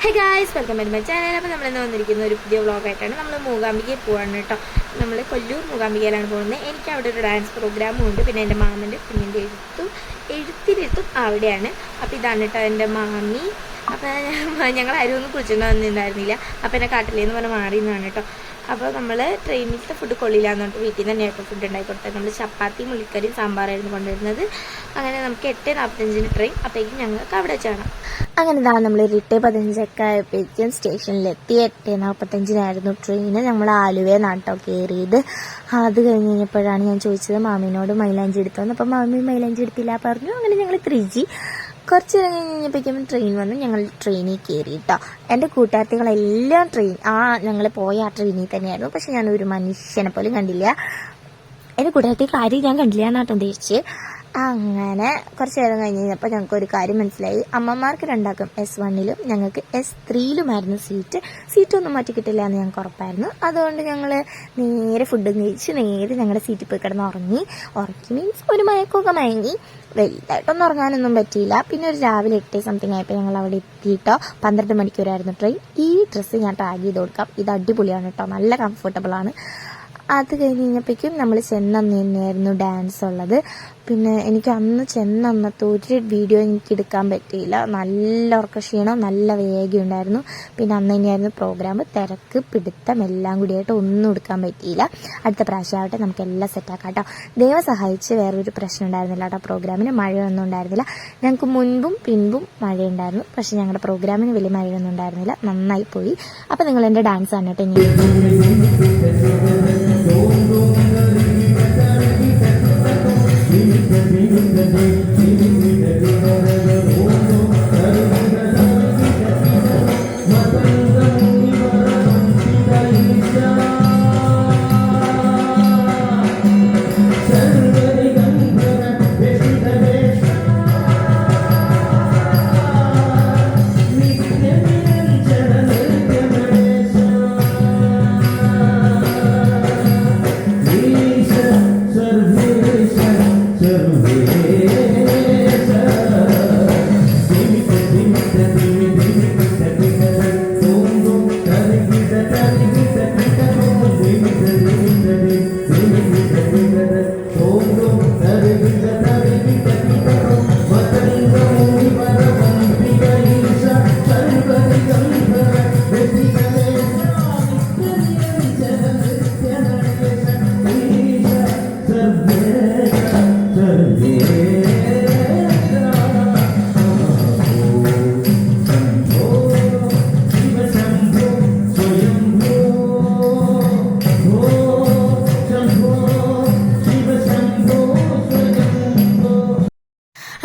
Hey guys, welcome back to my channel. അപ്പോൾ നമ്മളിന്ന് വന്നിരിക്കുന്ന ഒരു പുതിയ വ്ളോഗായിട്ടാണ്. നമ്മൾ മൂകാംബികയിൽ പോവാണ് കേട്ടോ. നമ്മൾ കൊല്ലൂർ മൂകാംബികയിലാണ് പോകുന്നത്. എനിക്ക് അവിടെ ഒരു ഡാൻസ് പ്രോഗ്രാമും ഉണ്ട്. പിന്നെ എൻ്റെ മാമൻ്റെ കുഞ്ഞിൻ്റെ എഴുത്തിനെഴുത്തും അവിടെയാണ്. അപ്പോൾ ഇതാണ് കേട്ടോ എൻ്റെ മാമി. അപ്പോൾ ഞങ്ങൾ ആരും ഒന്നും കുളിച്ചിട്ടുണ്ടായിരുന്നില്ല. അപ്പോൾ എന്നെ കാട്ടിലേന്ന് പറഞ്ഞ് മാറിയെന്നാണ് കേട്ടോ. അപ്പോൾ നമ്മൾ ട്രെയിനിലത്തെ ഫുഡ് കൊള്ളില്ലാന്ന് പറഞ്ഞിട്ട് വീട്ടിൽ നിന്ന് തന്നെയായിട്ട് ഫുഡ് ഉണ്ടാക്കി കൊടുത്തത്. നമ്മൾ ചപ്പാത്തി മുളിക്കറിയും സാമ്പാറായിരുന്നു കൊണ്ടുവരുന്നത്. അങ്ങനെ നമുക്ക് 8:45 ട്രെയിൻ. അപ്പോഴേക്കും ഞങ്ങൾക്ക് അവിടെ വെച്ചാണ്. അങ്ങനെ നമ്മൾ 8:15 ആയപ്പോഴേക്കും സ്റ്റേഷനിലെത്തി. 8:45 ട്രെയിന്. നമ്മൾ ആലുവയിൽ നാട്ടോ കയറിയത്. അത് കഴിഞ്ഞപ്പോഴാണ് ഞാൻ ചോദിച്ചത് മാമിനോട് മൈലാഞ്ചി എടുത്തോന്ന്. അപ്പം മാമി മൈലാഞ്ചി എടുത്തില്ല പറഞ്ഞു. അങ്ങനെ ഞങ്ങൾ തിരിച്ച് കുറച്ച് കഴിഞ്ഞപ്പോഴേക്കും ട്രെയിൻ വന്ന്. ഞങ്ങൾ ട്രെയിനിൽ കയറി കേട്ടോ. എൻ്റെ കൂട്ടുകാർത്തികളെല്ലാം ഞങ്ങൾ പോയ ആ ട്രെയിനിൽ തന്നെയായിരുന്നു. പക്ഷെ ഞാനൊരു മനുഷ്യനെ പോലും കണ്ടില്ല. എൻ്റെ കൂട്ടുകാർത്തികൾ ആരും ഞാൻ കണ്ടില്ല എന്നാട്ടോ ഉദ്ദേശിച്ച്. അങ്ങനെ കുറച്ച് നേരം കഴിഞ്ഞ് കഴിഞ്ഞപ്പോൾ ഞങ്ങൾക്ക് ഒരു കാര്യം മനസ്സിലായി. അമ്മമാർക്ക് രണ്ടാക്കും S1-ലും ഞങ്ങൾക്ക് S3-ലുമായിരുന്നു സീറ്റൊന്നും മാറ്റി കിട്ടില്ല എന്ന് ഞങ്ങൾക്ക് ഉറപ്പായിരുന്നു. അതുകൊണ്ട് ഞങ്ങൾ നേരെ ഫുഡും കഴിച്ച് നേരെ ഞങ്ങളുടെ സീറ്റിൽ പോയി കിടന്ന് ഉറങ്ങി മീൻസ് ഒരു മയക്കമൊക്കെ മയങ്ങി. വലുതായിട്ടൊന്നും ഉറങ്ങാനൊന്നും പറ്റിയില്ല. പിന്നെ ഒരു രാവിലെ 8 സംതിങ് ആയപ്പോൾ ഞങ്ങൾ അവിടെ എത്തിയിട്ടോ. 12 മണിക്കൂറായിരുന്നു ട്രെയിൻ. ഈ ഡ്രസ്സ് ഞാൻ ടാഗ് ചെയ്ത് കൊടുക്കാം. ഇത് അടിപൊളിയാണ് കേട്ടോ, നല്ല കംഫർട്ടബിളാണ്. അത് കഴിഞ്ഞപ്പോഴേക്കും നമ്മൾ ചെന്നന്ന് തന്നെയായിരുന്നു ഡാൻസ് ഉള്ളത്. പിന്നെ എനിക്ക് അന്ന് ചെന്നന്നത്തെ ഒരു വീഡിയോ എനിക്ക് എടുക്കാൻ പറ്റിയില്ല. നല്ല ഉറക്കക്ഷീണം, നല്ല വേഗം ഉണ്ടായിരുന്നു. പിന്നെ അന്ന് തന്നെയായിരുന്നു പ്രോഗ്രാം. തിരക്ക് പിടുത്തം എല്ലാം കൂടിയായിട്ട് ഒന്നും എടുക്കാൻ പറ്റിയില്ല. അടുത്ത പ്രാവശ്യമാവട്ടെ നമുക്കെല്ലാം സെറ്റാക്കാം കേട്ടോ. ദൈവം സഹായിച്ച് വേറൊരു പ്രശ്നം ഉണ്ടായിരുന്നില്ല കേട്ടോ. പ്രോഗ്രാമിന് മഴയൊന്നും ഉണ്ടായിരുന്നില്ല. ഞങ്ങൾക്ക് മുൻപും പിൻപും മഴയുണ്ടായിരുന്നു. പക്ഷെ ഞങ്ങളുടെ പ്രോഗ്രാമിന് വലിയ മഴയൊന്നും ഉണ്ടായിരുന്നില്ല. നന്നായി പോയി. അപ്പോൾ നിങ്ങൾ എൻ്റെ ഡാൻസ് ആണ് കേട്ടോ.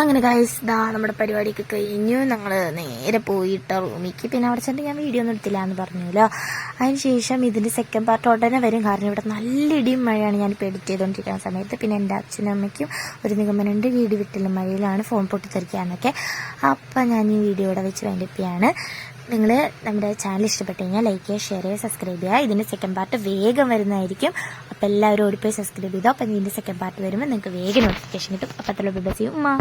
അങ്ങനെ ഗൈസ്, നമ്മുടെ പരിപാടിയൊക്കെ കഴിഞ്ഞു. ഞങ്ങൾ നേരെ പോയിട്ട റൂമിക്ക്. പിന്നെ അവിടെ ചെന്നിട്ട് ഞാൻ വീഡിയോ ഒന്നും എടുത്തില്ല എന്ന് പറഞ്ഞല്ലോ. അതിനുശേഷം ഇതിൻ്റെ സെക്കൻഡ് പാർട്ട് ഉടനെ വരും. കാരണം ഇവിടെ നല്ല ഇടിയും മഴയാണ് ഞാനിപ്പോൾ എഡിറ്റ് ചെയ്തുകൊണ്ടിരിക്കുന്ന സമയത്ത്. പിന്നെ എൻ്റെ അച്ഛനും അമ്മയ്ക്കും ഒരു നിഗമനമുണ്ട്, വീട് വിട്ടില്ല മഴയിലാണ്, ഫോൺ പൊട്ടിത്തെറിക്കാന്നൊക്കെ. അപ്പം ഞാൻ ഈ വീഡിയോ ഇവിടെ വെച്ച് വേണ്ടിപ്പിയാണ്. നിങ്ങൾ നമ്മുടെ ചാനൽ ഇഷ്ടപ്പെട്ട് കഴിഞ്ഞാൽ ലൈക്ക് ചെയ്യുക, ഷെയർ ചെയ്യുക, സബ്സ്ക്രൈബ് ചെയ്യുക. ഇതിൻ്റെ സെക്കൻഡ് പാർട്ട് വേഗം വരുന്നതായിരിക്കും. അപ്പോൾ എല്ലാവരും ഓടിപ്പോയി സബ്സ്ക്രൈബ് ചെയ്തോ. അപ്പം ഇതിൻ്റെ സെക്കൻഡ് പാർട്ട് വരുമ്പോൾ നിങ്ങൾക്ക് വേഗം നോട്ടിഫിക്കേഷൻ കിട്ടും. അപ്പോൾ അത്ര ബൈ, ഉമ്മ.